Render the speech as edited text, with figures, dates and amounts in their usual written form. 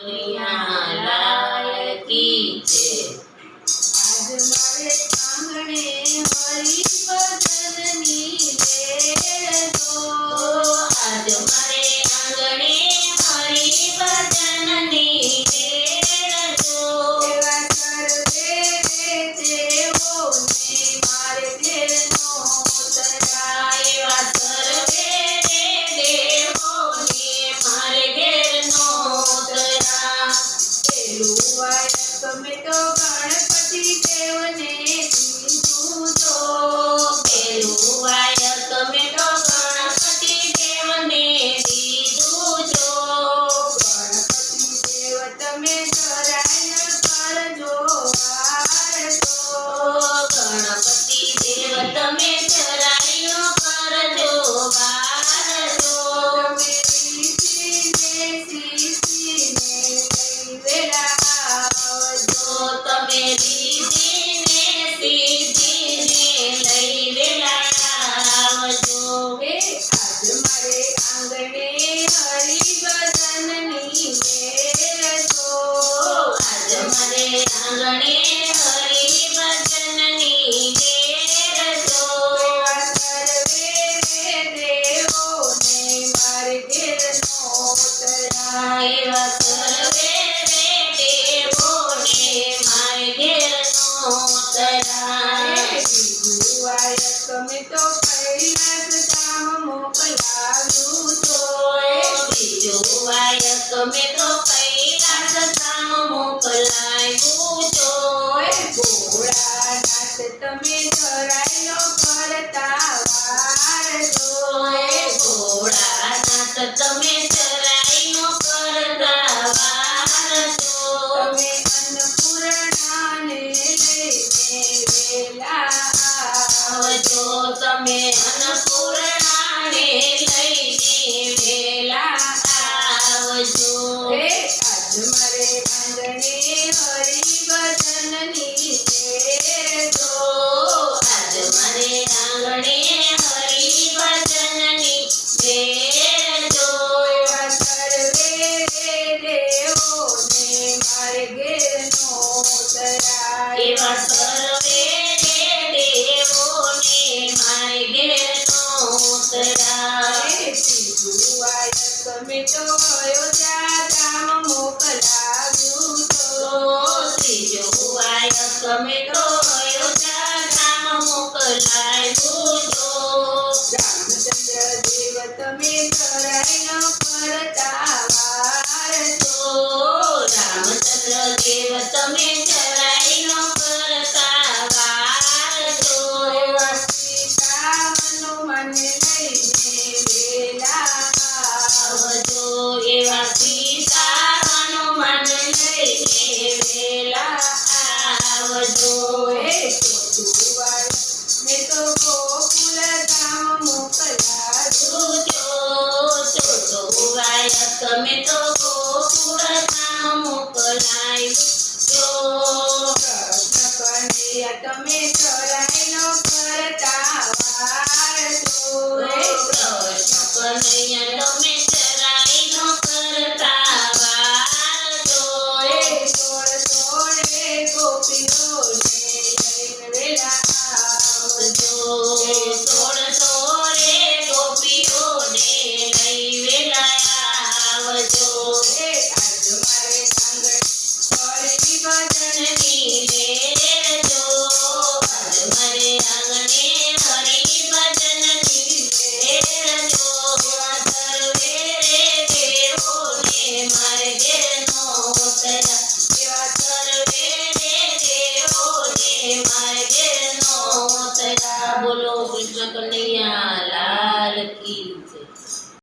કનૈયા લાલ કી જય। આજ મારે આંગણે હરિ ભજનની વેળ જો। આજ મારે આંગણે હરિ ભજનની વેળ જો। એવા સર્વે દેવોને મારે ઘેરનો તરા। એવા સર્વે દેવોને મારે ઘેરનો તરા। પેલું વાયક મેં તો ગણપતિ દેવને દીધું જો। પેલું વાયક મેં તો ગણપતિ દેવને દીધું જો। ગણપતિ દેવ તમે ધરાય કરજો વારસો। ગણપતિ દેવ તમે જરાય કરજો વારજો। તમે રીસીને સીસીને લઈ વેળા આવજો। તમે રીસીને સીધીને લઈ વેલા આવજો। હે આજ મારે આંગણે હરિભજનની વેળ જો। આજ મારે આંગણે હરિભજનની વેળ જો। એવા સર્વે દેવોને મારે ઘેરનો તરા। એવા સર્વે દેવોને મારે ઘેરનો તરા। બીજું વાયક મેં તો કૈલાસ ધામ મોકલાવ્યું તો। બીજું વાયક મેં તો કૈલાસ ધામ મોકલાવ્યું જો। ભોળાનાથ તમે ધરાયો કરતા વારજો। ભોળાનાથ તમે જરાયનો કરતા વારજો। તમે અન્નપૂર્ણાને લઈને વેલા આવજો। તમે અન્નપૂર્ણાને લઈને વેલા આવજો। હે આજ મારે આંગણે હરિભજનની વેળ જો। આજ મારે આંગણે હરિભજનની વેળ જો। એવા સર્વે દેવોને મારે ઘેરનો તરા। એવા સર્વે દેવોને મારે ઘેરનો તરા। ત્રીજું વાયક મેં તો અયોધ્યા ધામ મોકલાવ્યું તો। ત્રીજો વાયક મેં તો અયોધ્યા ધામ મોકલાવ્યું જો। રામચંદ્ર દેવ તમે ધરાય કરતા વારજો। રામચંદ્ર દેવ તમે જરાયનો કરતા વારજો। એવા સીતા હનુમાનને લઈને વેલા આવજો। એવા સીતા હનુમાન લઈને વેલા આવજો। હે ચોથું વાયક મેં તો ગોકુલ ધામ મોકલાવ્યું ચોથો વાયક મેં તો ગોકુળ ધામ મોકલાવ્યું જો। કૃષ્ણ કનૈયા તમે ધરાય કરતા વારજો। કૃષ્ણ કનૈયા તમે જરાયનો કરતા વારજો। સોળે ગોપીઓને લઈને વેલા આવજો। સોળે ગોપીઓને લઈ વેલા આવજો। હે આજ મારે આંગણે હરિભજનની ભજનની વેળ જો। આજ મારે આંગણે હરિભજનની વેળ જો। એવા સર્વે દેવોને મારે ઘેરનો તરા। એવા સર્વે દેવોને મારે ઘેરનો તરા। બોલો કૃષ્ણ કનૈયા